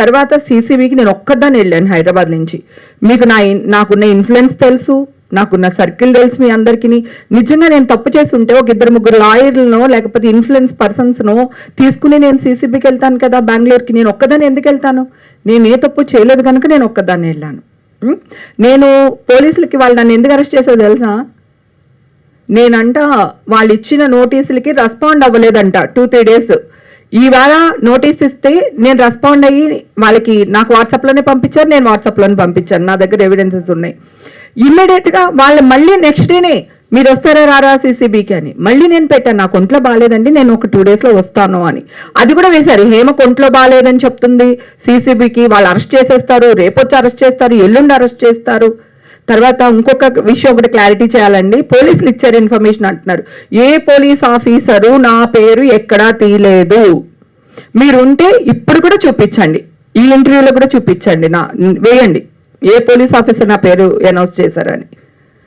తర్వాత సీసీబీకి నేను ఒక్కదాన్ని వెళ్ళాను హైదరాబాద్ నుంచి. మీకు నాకున్న ఇన్ఫ్లుయెన్స్ తెలుసు, నాకున్న సర్కిల్ తెలుసు మీ అందరికీ. నిజంగా నేను తప్పు చేసి ఉంటే ఒక 2-3 లాయర్లను లేకపోతే ఇన్ఫ్లుయెన్స్ పర్సన్స్ను తీసుకుని నేను సీసీబీకి వెళ్తాను కదా బెంగళూరుకి. నేను ఒక్కదాన్ని ఎందుకు వెళ్తాను? నేను ఏ తప్పు చేయలేదు కనుక నేను ఒక్కదాన్ని వెళ్ళాను. నేను పోలీసులకి వాళ్ళు నన్ను ఎందుకు అరెస్ట్ చేసేది తెలుసా? నేనంట వాళ్ళు ఇచ్చిన నోటీసులకి రెస్పాండ్ అవ్వలేదంట 2-3 days. ఇవాళ నోటీస్ ఇస్తే నేను రెస్పాండ్ అయ్యి వాళ్ళకి నాకు వాట్సాప్లోనే పంపించారు, నేను వాట్సాప్లోనే పంపించాను, నా దగ్గర ఎవిడెన్సెస్ ఉన్నాయి. ఇమ్మీడియట్గా వాళ్ళు మళ్ళీ నెక్స్ట్ డేనే మీరు వస్తారా రారా సీసీబీకి అని మళ్ళీ నేను పెట్టాను. నాకు ఒంట్లో బాగాలేదండి, నేను ఒక 2 daysలో వస్తాను అని. అది కూడా వేశారు. హేమకు ఒంట్లో బాగాలేదని చెప్తుంది సీసీబీకి, వాళ్ళు అరెస్ట్ చేసేస్తారు, రేపొచ్చి అరెస్ట్ చేస్తారు, ఎల్లుండి అరెస్ట్ చేస్తారు. తర్వాత ఇంకొక విషయం ఒకటి క్లారిటీ చేయాలండి. పోలీసులు ఇచ్చారు ఇన్ఫర్మేషన్ అంటున్నారు. ఏ పోలీస్ ఆఫీసరు నా పేరు ఎక్కడా తీయలేదు. మీరుంటే ఇప్పుడు కూడా చూపించండి, ఈ ఇంటర్వ్యూలో కూడా చూపించండి, వేయండి ఏ పోలీస్ ఆఫీసర్ నా పేరు అనౌన్స్ చేశారని.